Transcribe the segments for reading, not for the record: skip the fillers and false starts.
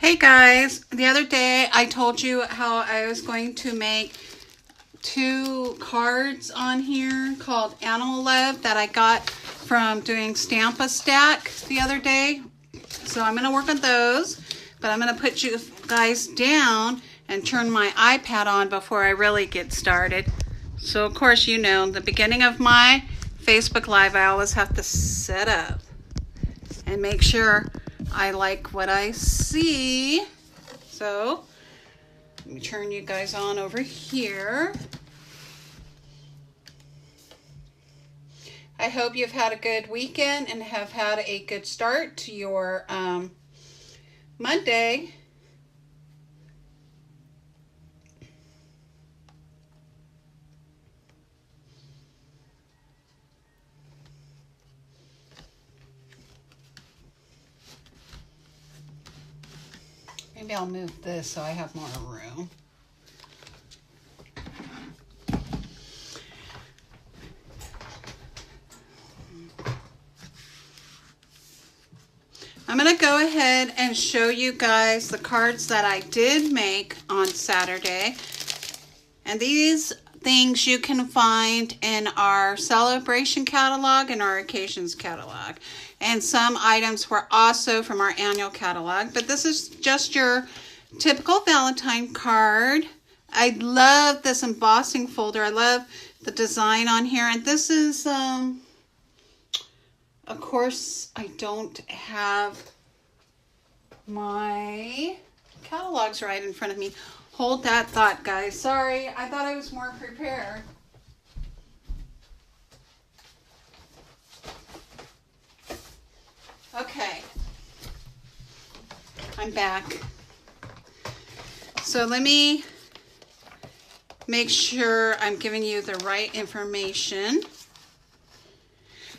Hey guys, the other day I told you how I was going to make 2 cards on here called Animal Love that I got from doing Stamp a Stack the other day. So I'm going to work on those, but I'm going to put you guys down and turn my iPad on before I really get started. So of course, you know, the beginning of my Facebook Live, I always have to set up and make sure I like what I see. So let me turn you guys on over here. I hope you've had a good weekend and have had a good start to your Monday. Maybe I'll move this so I have more room. I'm going to go ahead and show you guys the cards that I did make on Saturday. And these things you can find in our celebration catalog and our occasions catalog. And some items were also from our annual catalog. But this is just your typical Valentine card. I love this embossing folder. I love the design on here. And this is, of course, I don't have my catalogs right in front of me. Hold that thought, guys. Sorry, I thought I was more prepared. Okay, I'm back. So let me make sure I'm giving you the right information.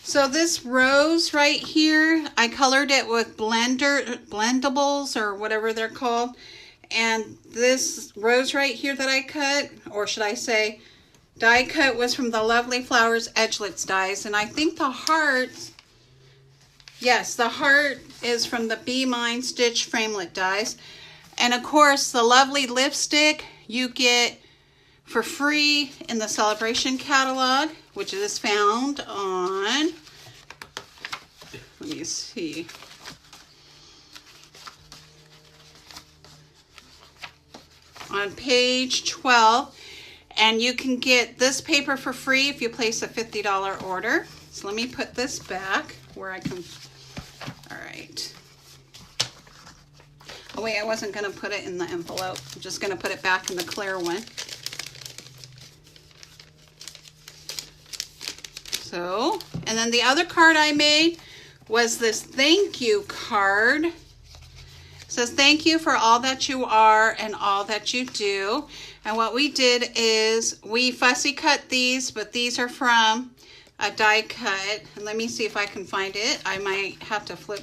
So this rose right here, I colored it with blendables or whatever they're called. And this rose right here that I cut, or should I say die cut, was from the Lovely Flowers Edgelets dies. And I think the heart, yes, the heart is from the Be Mine Stitch Framelit dies. And of course, the lovely lipstick you get for free in the Celebration catalog, which is found on, let me see, on page 12. And you can get this paper for free if you place a $50 order. So let me put this back where I can, all right. Oh wait, I wasn't gonna put it in the envelope. I'm just gonna put it back in the clear one. So, and then the other card I made was this thank you card. It says, thank you for all that you are and all that you do. And what we did is we fussy cut these, but these are from a die cut. And let me see if I can find it. I might have to flip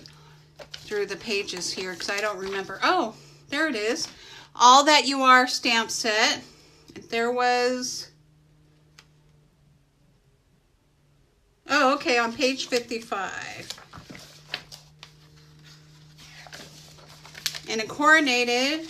through the pages here because I don't remember. Oh, there it is. All That You Are stamp set. There was, oh, okay, on page 55. And it coordinated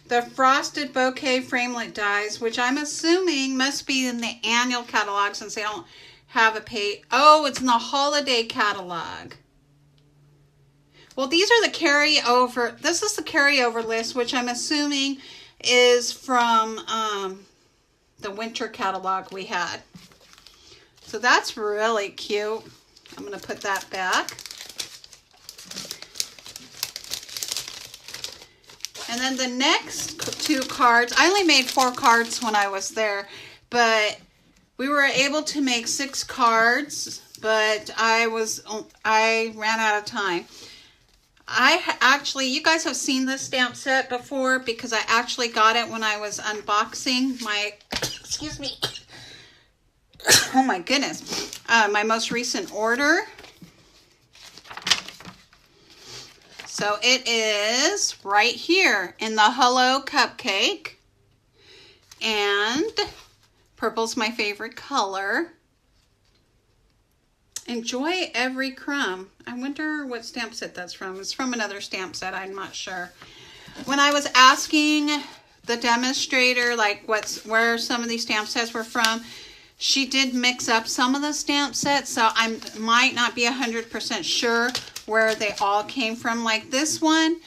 the Frosted Bouquet Framelit dies, which I'm assuming must be in the annual catalog since they don't have a page. Oh, it's in the holiday catalog. Well, these are the carryover. This is the carryover list, which I'm assuming is from the winter catalog we had. So that's really cute. I'm going to put that back. And then the next 2 cards, I only made 4 cards when I was there, but we were able to make 6 cards, but I ran out of time. You guys have seen this stamp set before because I actually got it when I was unboxing my, excuse me, oh my goodness, my most recent order. So it is right here in the Hello Cupcake. And Purple's my favorite color. Enjoy every crumb. I wonder what stamp set that's from. It's from another stamp set, I'm not sure. When I was asking the demonstrator like where some of these stamp sets were from, she did mix up some of the stamp sets, so I might not be 100% sure where they all came from. Like this one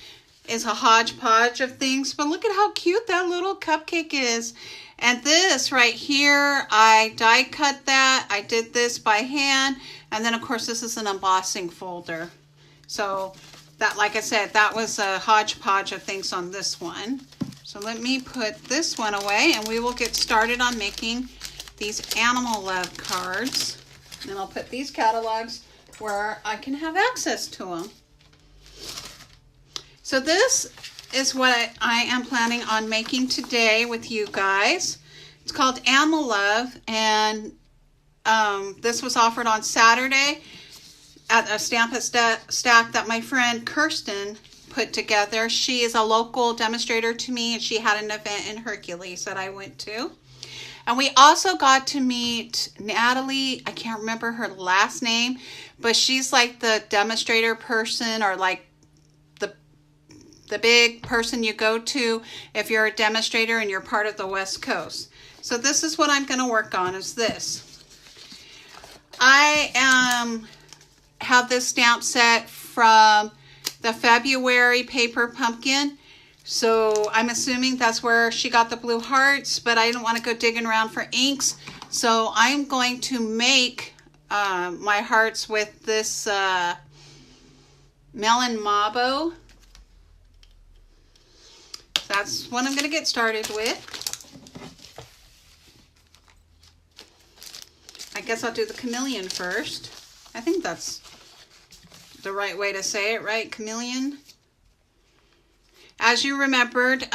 is a hodgepodge of things, but look at how cute that little cupcake is. And this right here, I die cut that. I did this by hand. And then of course this is an embossing folder. So that, like I said, that was a hodgepodge of things on this one. So let me put this one away and we will get started on making these animal love cards. And I'll put these catalogs where I can have access to them. So this is what I am planning on making today with you guys. It's called Animal Love, and this was offered on Saturday at a Stamp It Stack that my friend Kirsten put together. She is a local demonstrator to me, and she had an event in Hercules that I went to. And we also got to meet Natalie. I can't remember her last name, but she's like the demonstrator person, or like the big person you go to if you're a demonstrator and you're part of the West Coast. So this is what I'm going to work on, is this. I have this stamp set from the February paper pumpkin. So I'm assuming that's where she got the blue hearts, but I didn't want to go digging around for inks. So I'm going to make my hearts with this Melon Mabo. That's what I'm going to get started with. I guess I'll do the chameleon first. I think that's the right way to say it, right? Chameleon. As you remembered,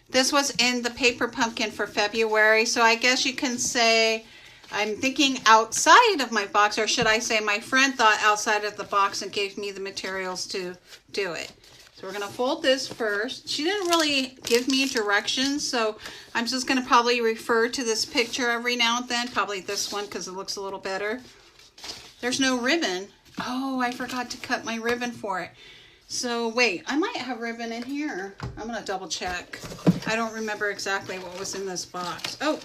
this was in the paper pumpkin for February. So I guess you can say I'm thinking outside of my box, or should I say my friend thought outside of the box and gave me the materials to do it. So we're going to fold this first. She didn't really give me directions, so I'm just going to probably refer to this picture every now and then. Probably this one because it looks a little better. There's no ribbon. Oh, I forgot to cut my ribbon for it. So wait, I might have ribbon in here. I'm going to double check. I don't remember exactly what was in this box. Oh,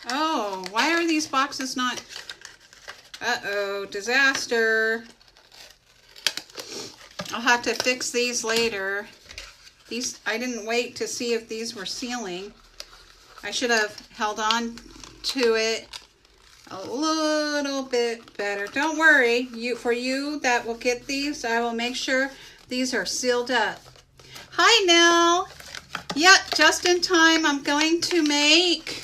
oh, why are these boxes not... Uh-oh, disaster. I'll have to fix these later. These, I didn't wait to see if these were sealing. I should have held on to it a little bit better. Don't worry, for you that will get these, I will make sure these are sealed up. Hi, Nell. Yep, just in time. I'm going to make...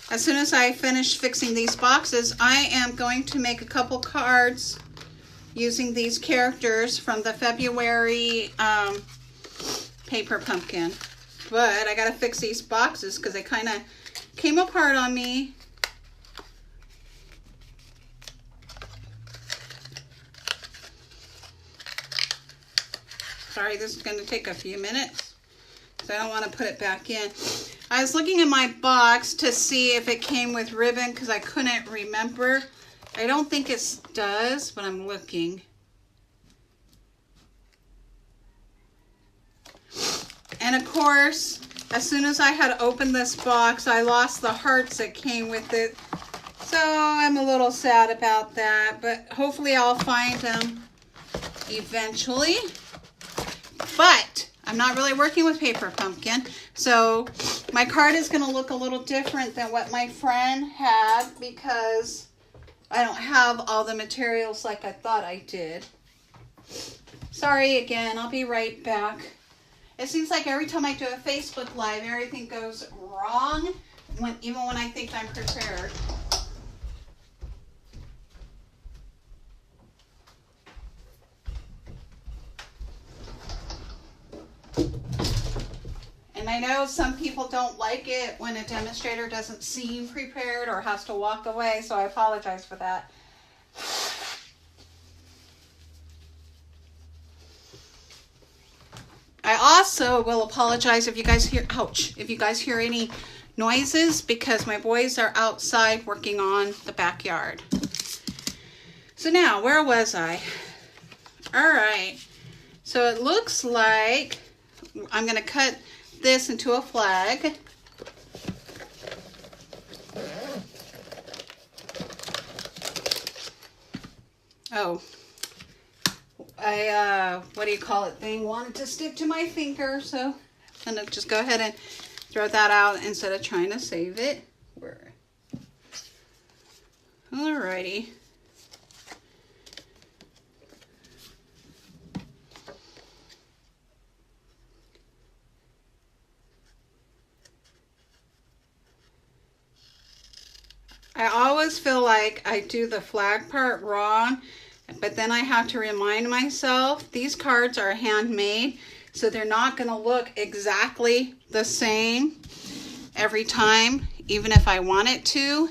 As soon as I finish fixing these boxes, I am going to make a couple cards using these characters from the February paper pumpkin. But I gotta fix these boxes because they kind of came apart on me. Sorry, this is going to take a few minutes, so I don't want to put it back in. I was looking in my box to see if it came with ribbon because I couldn't remember. I don't think it does, but I'm looking. And of course, as soon as I had opened this box, I lost the hearts that came with it. So I'm a little sad about that, but hopefully I'll find them eventually. But I'm not really working with paper pumpkin, so my card is going to look a little different than what my friend had because I don't have all the materials like I thought I did. Sorry again, I'll be right back. It seems like every time I do a Facebook Live, everything goes wrong, even when I think I'm prepared. And I know some people don't like it when a demonstrator doesn't seem prepared or has to walk away, so I apologize for that. I also will apologize if you guys hear, ouch, if you guys hear any noises because my boys are outside working on the backyard. So now, where was I? All right, so it looks like I'm gonna cut this into a flag. Oh, what do you call it, thing wanted to stick to my finger, so I'm gonna just go ahead and throw that out instead of trying to save it. Alrighty. I always feel like I do the flag part wrong, but then I have to remind myself these cards are handmade, so they're not going to look exactly the same every time, even if I want it to.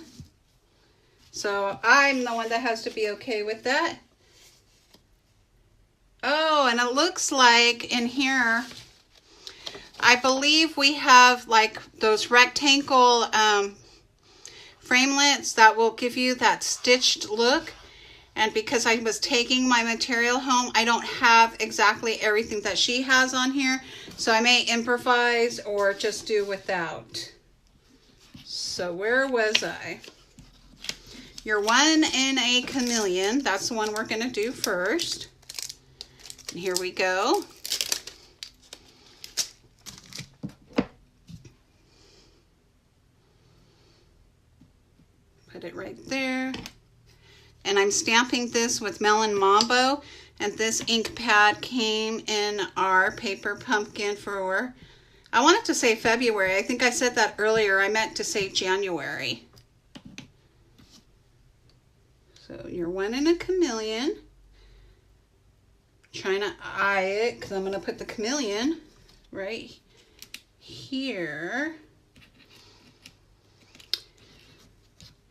So I'm the one that has to be okay with that. Oh, and it looks like in here, I believe we have like those rectangle framelits that will give you that stitched look. And because I was taking my material home, I don't have exactly everything that she has on here. So I may improvise or just do without. So where was I? You're one in a chameleon. That's the one we're going to do first. And here we go. Put it right there. And I'm stamping this with Melon Mambo. And this ink pad came in our paper pumpkin for, I wanted to say February. I think I said that earlier. I meant to say January. So you're one in a chameleon. Trying to eye it because I'm going to put the chameleon right here.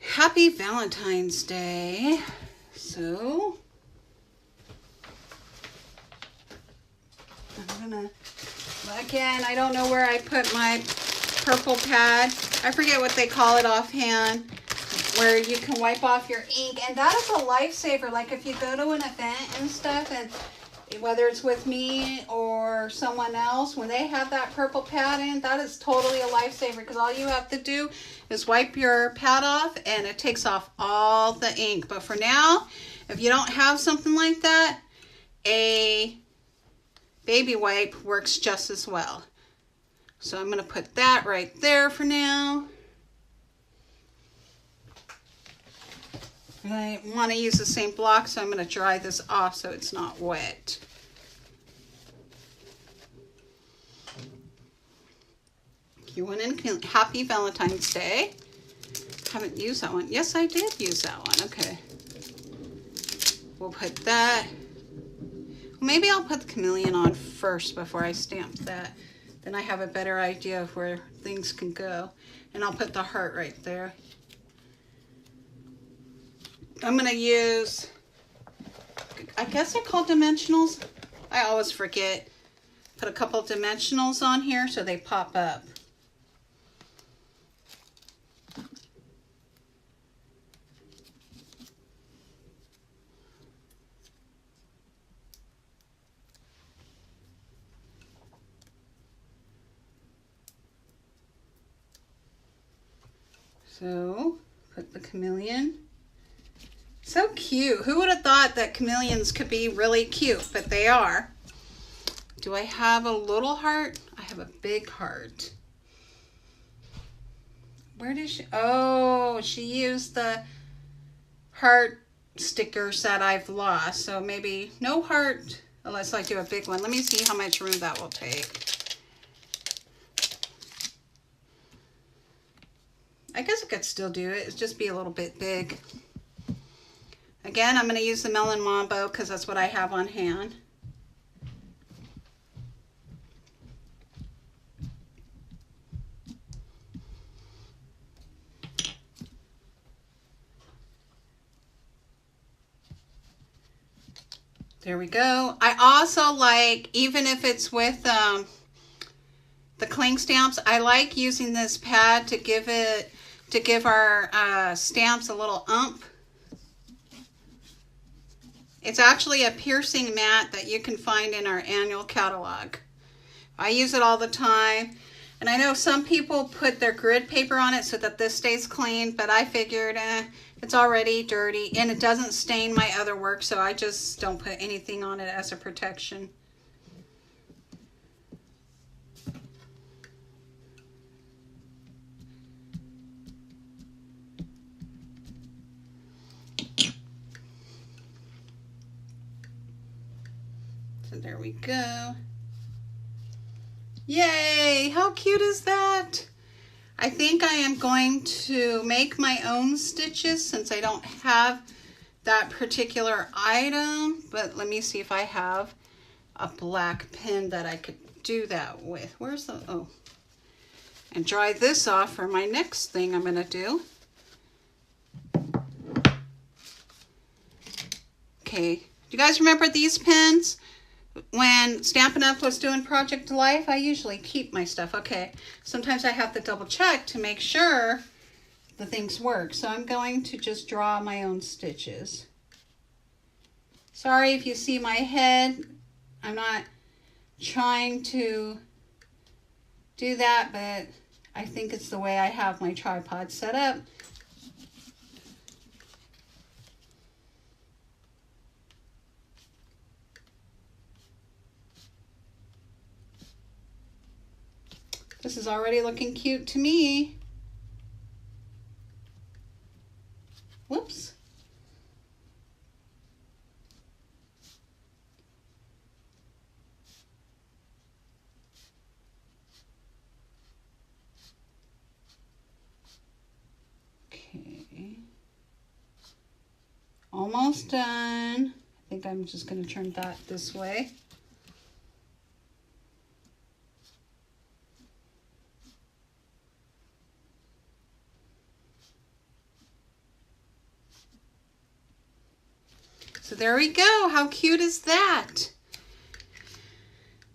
Happy Valentine's Day. So I'm gonna, again, I don't know where I put my purple pad. I forget what they call it offhand, where you can wipe off your ink. And that is a lifesaver. Like if you go to an event and stuff, and whether it's with me or someone else, when they have that purple pad in, that is totally a lifesaver because all you have to do is wipe your pad off and it takes off all the ink. But for now, if you don't have something like that, a baby wipe works just as well. So I'm going to put that right there for now. I want to use the same block, so I'm going to dry this off so it's not wet. You want in Happy Valentine's Day. Haven't used that one. Yes, I did use that one. Okay. We'll put that. Maybe I'll put the chameleon on first before I stamp that. Then I have a better idea of where things can go. And I'll put the heart right there. I'm going to use, I guess they're called dimensionals. I always forget. Put a couple of dimensionals on here so they pop up. So, put the chameleon. So cute. Who would have thought that chameleons could be really cute, but they are. Do I have a little heart? I have a big heart. Where did she? Oh, she used the heart stickers that I've lost. So maybe no heart unless I do a big one. Let me see how much room that will take. I guess I could still do it. It's just be a little bit big. Again, I'm going to use the Melon Mambo because that's what I have on hand. There we go. I also like, even if it's with the cling stamps, I like using this pad to give our stamps a little oomph. It's actually a piercing mat that you can find in our annual catalog. I use it all the time. And I know some people put their grid paper on it so that this stays clean, but I figured it's already dirty and it doesn't stain my other work, so I just don't put anything on it as a protection. So there we go. Yay! How cute is that? I think I am going to make my own stitches since I don't have that particular item, but let me see if I have a black pen that I could do that with. Where's the, oh, and dry this off for my next thing I'm gonna do. Okay, do you guys remember these pens? When Stampin' Up! Was doing Project Life, I usually keep my stuff. Okay, sometimes I have to double check to make sure the things work. So I'm going to just draw my own stitches. Sorry if you see my head. I'm not trying to do that, but I think it's the way I have my tripod set up. This is already looking cute to me. Whoops. Okay. Almost done. I think I'm just going to turn that this way. So there we go. How cute is that?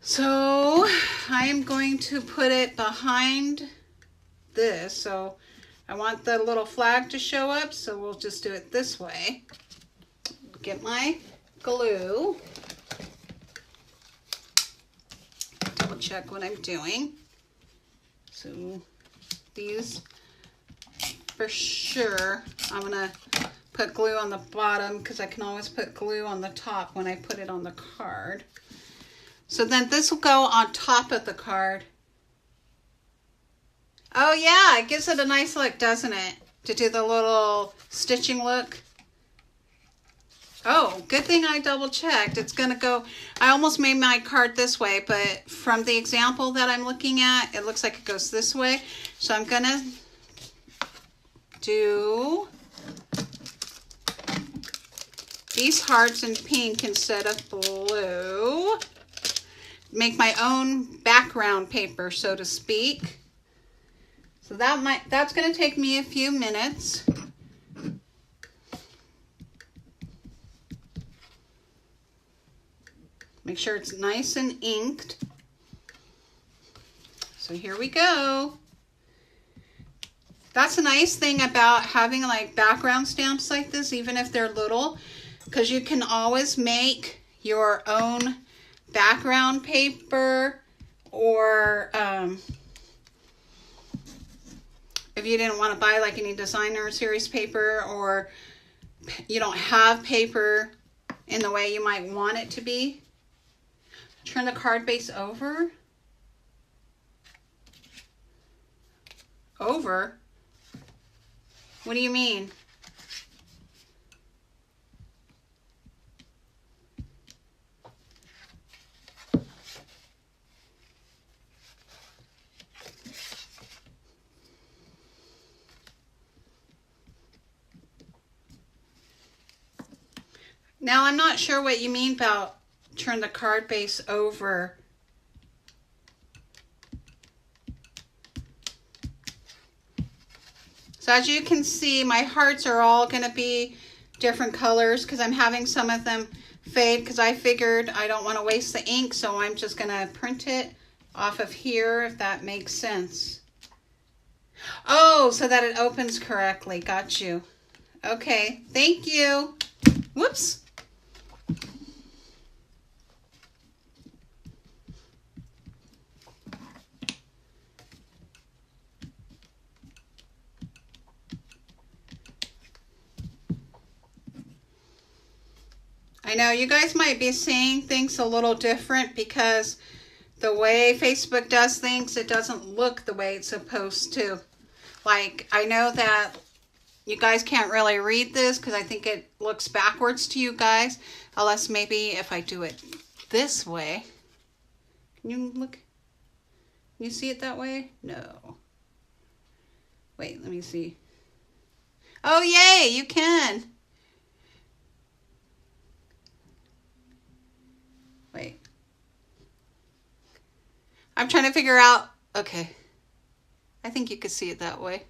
So I am going to put it behind this. So I want the little flag to show up, so we'll just do it this way. Get my glue. Double check what I'm doing. So these, for sure, I'm gonna put glue on the bottom because I can always put glue on the top when I put it on the card. So then this will go on top of the card. Oh yeah, it gives it a nice look, doesn't it? To do the little stitching look. Oh, good thing I double checked. It's gonna go, I almost made my card this way, but from the example that I'm looking at, it looks like it goes this way. So I'm gonna do these hearts in pink instead of blue. Make my own background paper, so to speak. So that's going to take me a few minutes. Make sure it's nice and inked. So here we go. That's a nice thing about having like background stamps like this, even if they're little, because you can always make your own background paper, or if you didn't want to buy like any designer series paper, or you don't have paper in the way you might want it to be. Turn the card base over. Over? What do you mean? Now, I'm not sure what you mean about turn the card base over. So as you can see, my hearts are all going to be different colors because I'm having some of them fade because I figured I don't want to waste the ink, so I'm just going to print it off of here, if that makes sense. Oh, so that it opens correctly. Got you. Okay, thank you. Whoops. I know you guys might be seeing things a little different because the way Facebook does things, it doesn't look the way it's supposed to. Like, I know that you guys can't really read this because I think it looks backwards to you guys. Unless maybe if I do it this way. Can you look? Can you see it that way? No. Wait, let me see. Oh, yay, you can. Wait. I'm trying to figure out. Okay. I think you could see it that way.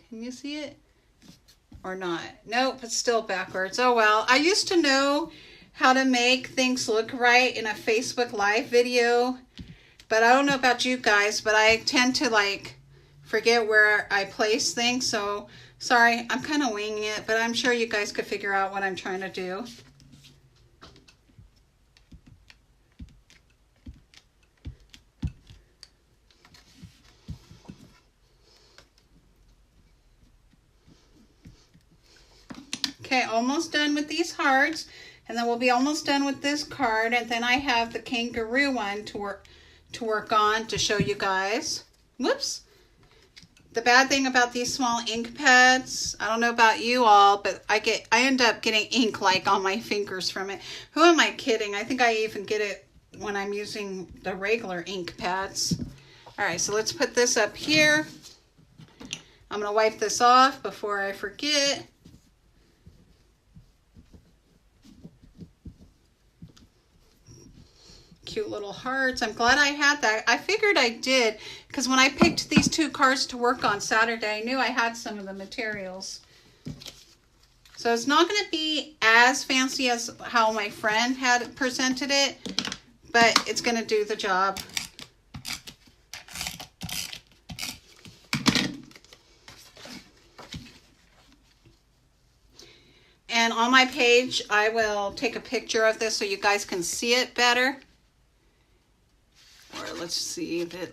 Can you see it? Or not? Nope, it's still backwards. Oh well. I used to know how to make things look right in a Facebook Live video. But I don't know about you guys, but I tend to like forget where I place things. So sorry, I'm kind of winging it, but I'm sure you guys could figure out what I'm trying to do. Okay, almost done with these hearts, and then we'll be almost done with this card, and then I have the kangaroo one to work on to show you guys. Whoops. The bad thing about these small ink pads, I don't know about you all, but I end up getting ink like on my fingers from it. Who am I kidding? I think I even get it when I'm using the regular ink pads. All right, so let's put this up here. I'm going to wipe this off before I forget. Cute little hearts. I'm glad I had that. I figured I did because when I picked these two cards to work on Saturday, I knew I had some of the materials. So it's not going to be as fancy as how my friend had presented it, but it's going to do the job. And on my page, I will take a picture of this so you guys can see it better. Or let's see if it...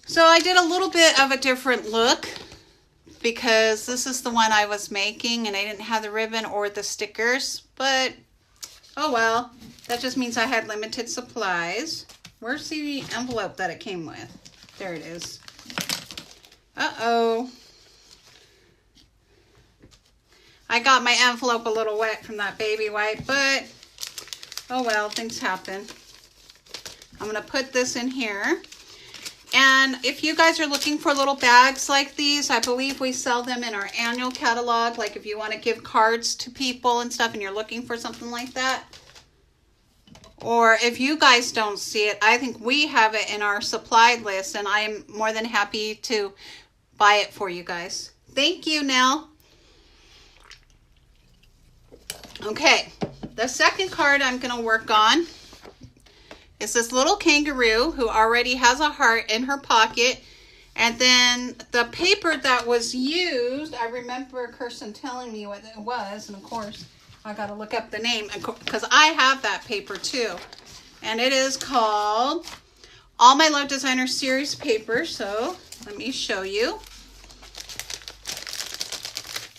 So I did a little bit of a different look because this is the one I was making and I didn't have the ribbon or the stickers, but oh well, that just means I had limited supplies. Where's the envelope that it came with? There it is. Uh-oh. I got my envelope a little wet from that baby wipe, but oh well, things happen. I'm going to put this in here. And if you guys are looking for little bags like these, I believe we sell them in our annual catalog. Like if you want to give cards to people and stuff and you're looking for something like that. Or if you guys don't see it, I think we have it in our supplied list, and I am more than happy to buy it for you guys. Thank you, Nell. Okay, the second card I'm going to work on is this little kangaroo who already has a heart in her pocket. And then the paper that was used, I remember Kirsten telling me what it was, and of course, I got to look up the name because I have that paper too. And it is called All My Love Designer Series paper. So let me show you.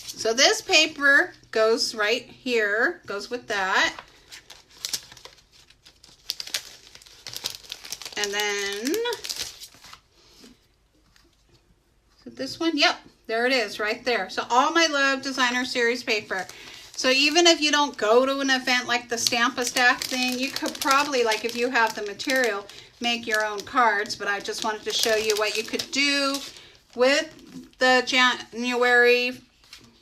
So this paper goes right here, goes with that. And then, is it this one? Yep, there it is right there. So All My Love Designer Series paper. So even if you don't go to an event like the Stamp-A-Stack thing, you could probably, like if you have the material, make your own cards. But I just wanted to show you what you could do with the January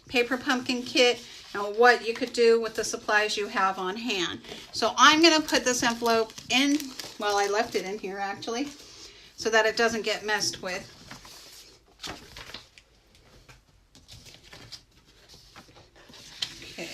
Paper Pumpkin Kit. and what you could do with the supplies you have on hand. So I'm going to put this envelope in, well, I left it in here actually, so that it doesn't get messed with. Okay.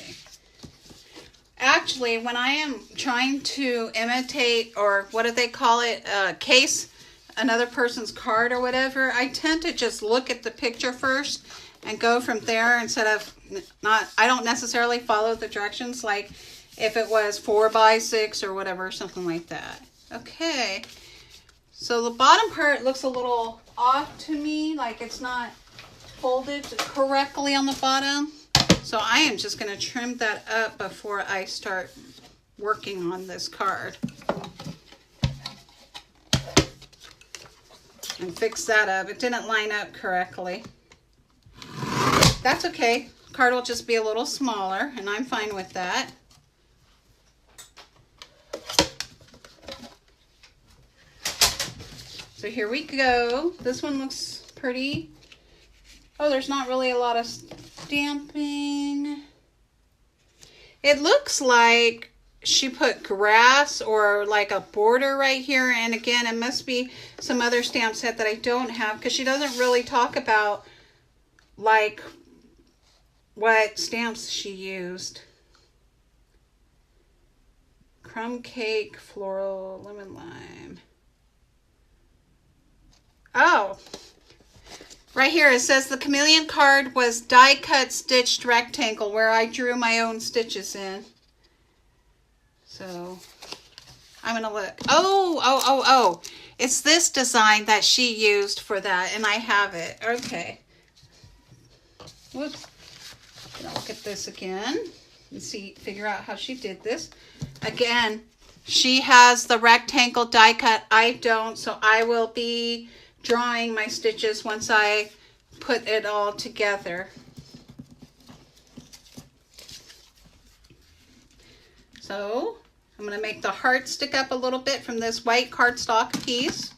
Actually, when I am trying to imitate, or what do they call it, case another person's card or whatever, I tend to just look at the picture first and go from there instead of I don't necessarily follow the directions, like if it was 4x6 or whatever, something like that. Okay, so the bottom part looks a little off to me, like it's not folded correctly on the bottom. So I am just going to trim that up before I start working on this card. And fix that up. It didn't line up correctly. That's okay. Card will just be a little smaller, and I'm fine with that. So here we go. This one looks pretty. Oh, there's not really a lot of stamping. It looks like she put grass or like a border right here, and again, it must be some other stamp set that I don't have, because she doesn't really talk about like what stamps she used. Crumb cake, floral, lemon lime. Oh, right here it says the chameleon card was die cut stitched rectangle, where I drew my own stitches in. So I'm gonna look. Oh, it's this design that she used for that, and I have it. Okay. Whoops. Gonna look at this again and figure out how she did this. Again, she has the rectangle die cut. I don't, so I will be drawing my stitches once I put it all together. So I'm going to make the heart stick up a little bit from this white cardstock piece.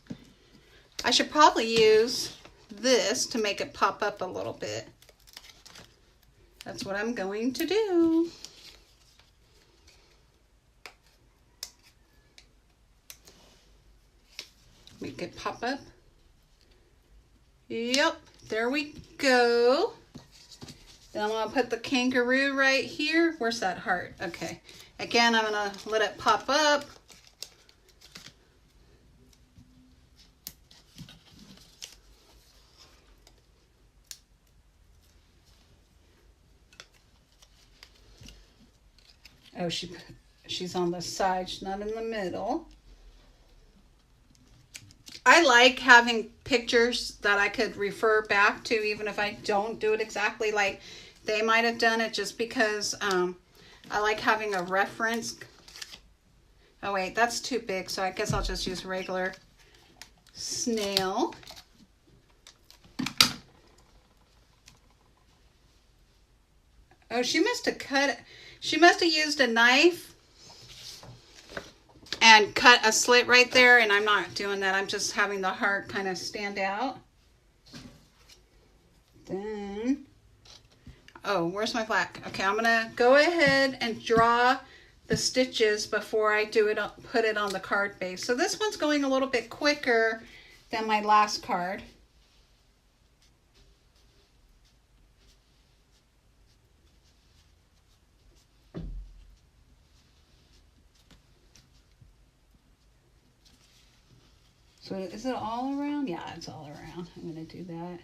I should probably use this to make it pop up a little bit. That's what I'm going to do. Make it pop up. Yep, there we go. Then I'm going to put the kangaroo right here. Where's that heart? Okay. Again, I'm going to let it pop up. Oh, she's on the side. She's not in the middle. I like having pictures that I could refer back to, even if I don't do it exactly like they might have done it, just because I like having a reference. Oh wait, that's too big, so I guess I'll just use regular snail. Oh, she must have used a knife and cut a slit right there, and I'm not doing that. I'm just having the heart kind of stand out. Then, oh, where's my black? Okay, I'm gonna go ahead and draw the stitches before I put it on the card base. So this one's going a little bit quicker than my last card. So is it all around? Yeah, it's all around. I'm going to do that.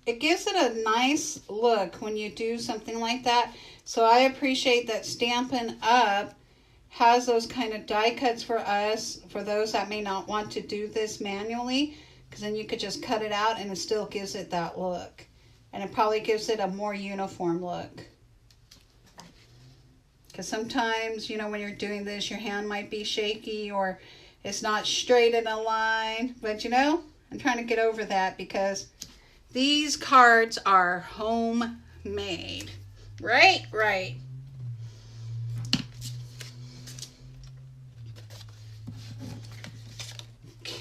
It gives it a nice look when you do something like that. So I appreciate that Stampin' Up! Has those kind of die cuts for us, for those that may not want to do this manually. Because then you could just cut it out and it still gives it that look. And it probably gives it a more uniform look. Because sometimes, you know, when you're doing this, your hand might be shaky or it's not straight in a line. But, you know, I'm trying to get over that because these cards are homemade. Right? Right.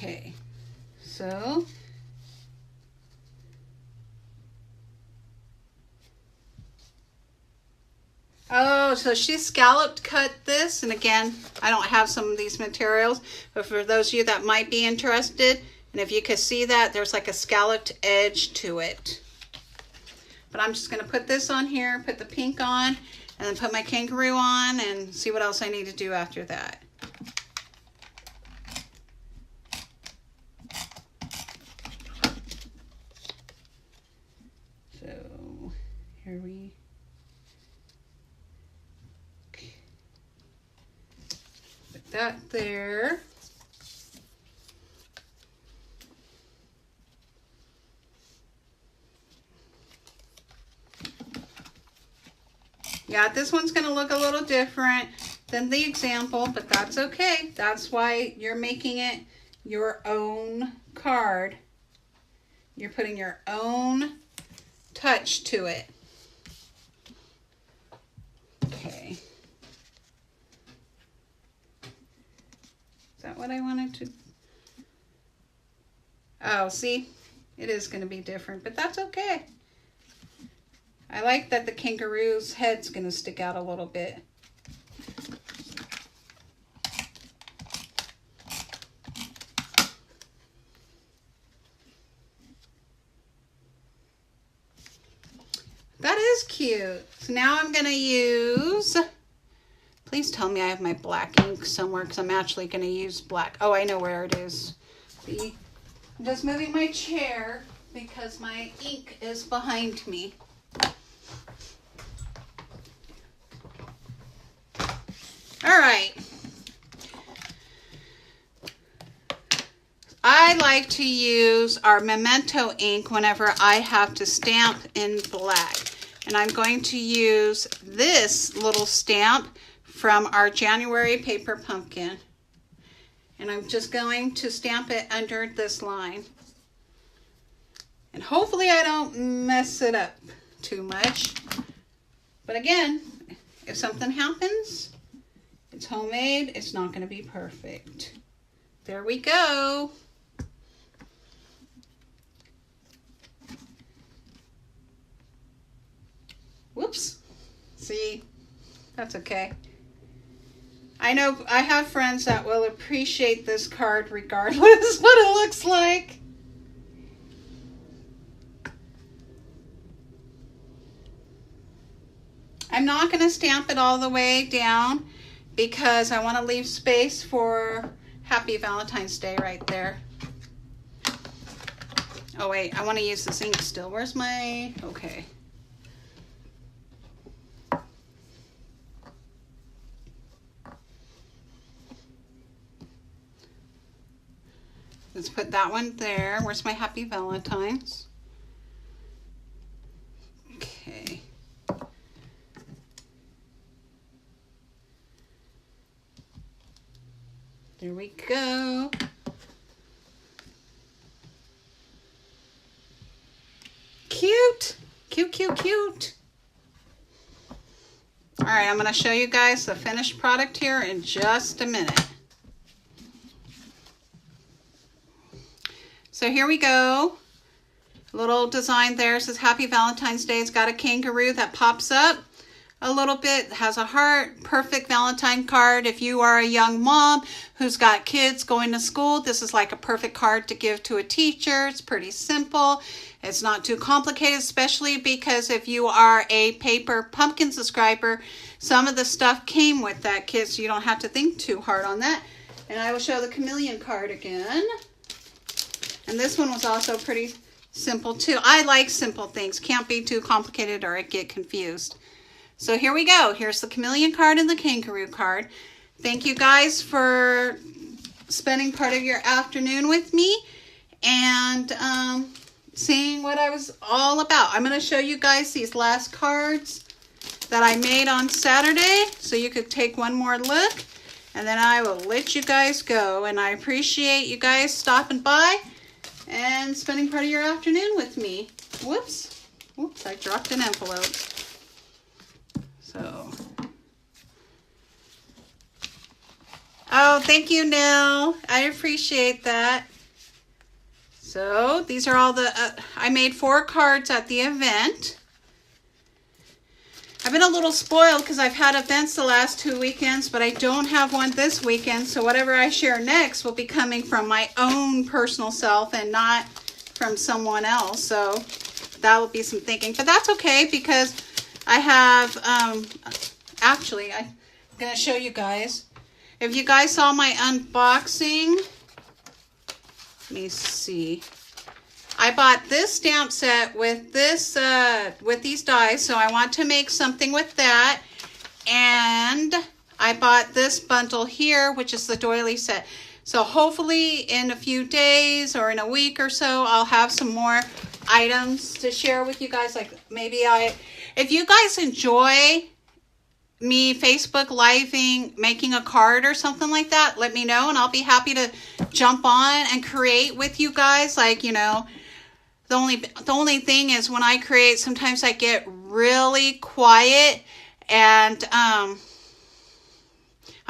Okay, so oh, so she scalloped cut this, and again, I don't have some of these materials, but for those of you that might be interested, and if you could see that, there's like a scalloped edge to it. But I'm just going to put this on here, put the pink on, and then put my kangaroo on, and see what else I need to do after that. So here we put that there. Yeah, this one's going to look a little different than the example, but that's okay. That's why you're making it your own card. You're putting your own touch to it. Okay. Is that what I wanted to? Oh, see? It is going to be different, but that's okay. I like that the kangaroo's head's going to stick out a little bit. That is cute. So now I'm going to use, please tell me I have my black ink somewhere, because I'm actually going to use black. Oh, I know where it is. See? I'm just moving my chair because my ink is behind me. All right. I like to use our Memento ink whenever I have to stamp in black. And I'm going to use this little stamp from our January paper pumpkin. And I'm just going to stamp it under this line. And hopefully I don't mess it up too much. But again, if something happens, it's homemade, it's not going to be perfect. There we go. Whoops. See, that's okay. I know I have friends that will appreciate this card regardless what it looks like. I'm not going to stamp it all the way down, because I want to leave space for Happy Valentine's Day right there. Oh wait, I want to use this ink still. Where's my, okay. Let's put that one there. Where's my Happy Valentine's? Okay. There we go. Cute. Cute, cute, cute. All right, I'm going to show you guys the finished product here in just a minute. So here we go. A little design there. It says Happy Valentine's Day. It's got a kangaroo that pops up a little bit, has a heart. Perfect Valentine card. If you are a young mom who's got kids going to school, this is like a perfect card to give to a teacher. It's pretty simple. It's not too complicated, especially because if you are a paper pumpkin subscriber, some of the stuff came with that kit, so you don't have to think too hard on that. And I will show the chameleon card again. And this one was also pretty simple too. I like simple things. Can't be too complicated or I get confused. So here we go. Here's the chameleon card and the kangaroo card. Thank you guys for spending part of your afternoon with me and seeing what I was all about. I'm going to show you guys these last cards that I made on Saturday so you could take one more look, and then I will let you guys go. And I appreciate you guys stopping by and spending part of your afternoon with me. Whoops. Whoops, I dropped an envelope. So, oh, thank you, Nell. I appreciate that. So these are all the, I made 4 cards at the event. I've been a little spoiled because I've had events the last 2 weekends, but I don't have one this weekend. So whatever I share next will be coming from my own personal self and not from someone else. So that will be some thinking, but that's okay because I have, actually, I'm going to show you guys. If you guys saw my unboxing, let me see. I bought this stamp set with this, with these dies, so I want to make something with that. And I bought this bundle here, which is the doily set. So hopefully in a few days or in a week or so, I'll have some more items to share with you guys. Like maybe if you guys enjoy me Facebook living, making a card or something like that, let me know and I'll be happy to jump on and create with you guys. Like, you know, the only thing is when I create, sometimes I get really quiet and I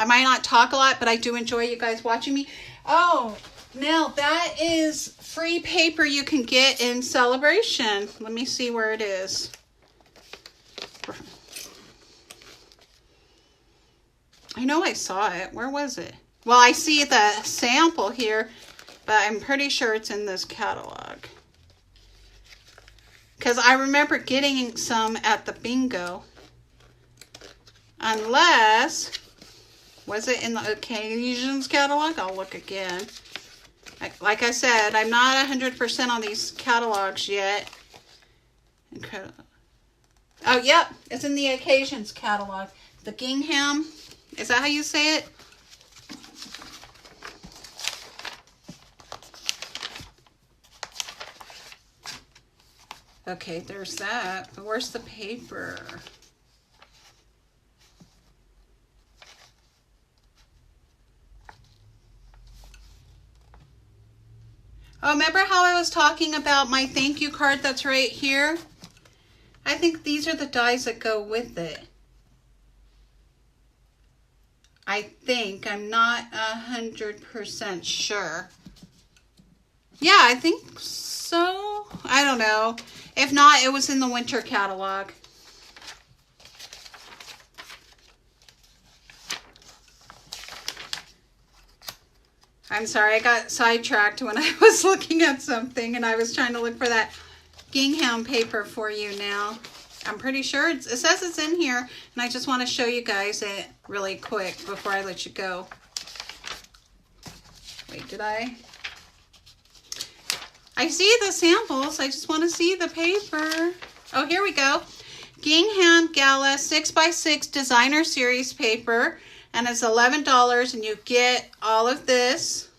might not talk a lot, but I do enjoy you guys watching me. Oh, now that is free paper you can get in Celebration. Let me see where it is. I know I saw it. Where was it? Well, I see the sample here, but I'm pretty sure it's in this catalog. Because I remember getting some at the bingo. Unless, was it in the occasions catalog? I'll look again. Like I said, I'm not 100% on these catalogs yet. Incredible. Oh, yep. It's in the occasions catalog. The gingham. Is that how you say it? Okay, there's that. But where's the paper? Oh, remember how I was talking about my thank you card that's right here? I think these are the dies that go with it. I think. I'm not 100% sure. Yeah, I think so. I don't know. If not, it was in the winter catalog. I'm sorry, I got sidetracked when I was looking at something and I was trying to look for that gingham paper for you now. I'm pretty sure it says it's in here, and I just want to show you guys it really quick before I let you go. Wait, did I see the samples. I just want to see the paper. Oh, here we go. Gingham Gala 6x6 Designer Series paper, and it's $11, and you get all of this.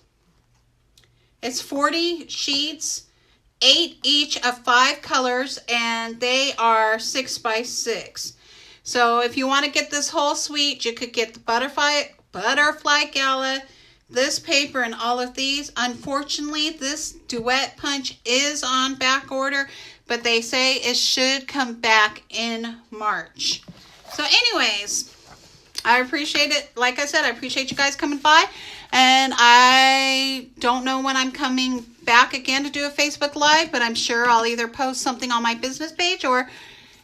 It's 40 sheets. 8 each of 5 colors, and they are 6x6. So if you want to get this whole suite, you could get the butterfly gala, this paper, and all of these. Unfortunately, this duet punch is on back order, but they say it should come back in March. So anyways, I appreciate it. Like I said, I appreciate you guys coming by, and I don't know when I'm coming back again to do a Facebook Live, but I'm sure I'll either post something on my business page or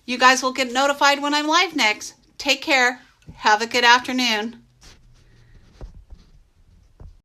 you guys will get notified when I'm live next. Take care. Have a good afternoon.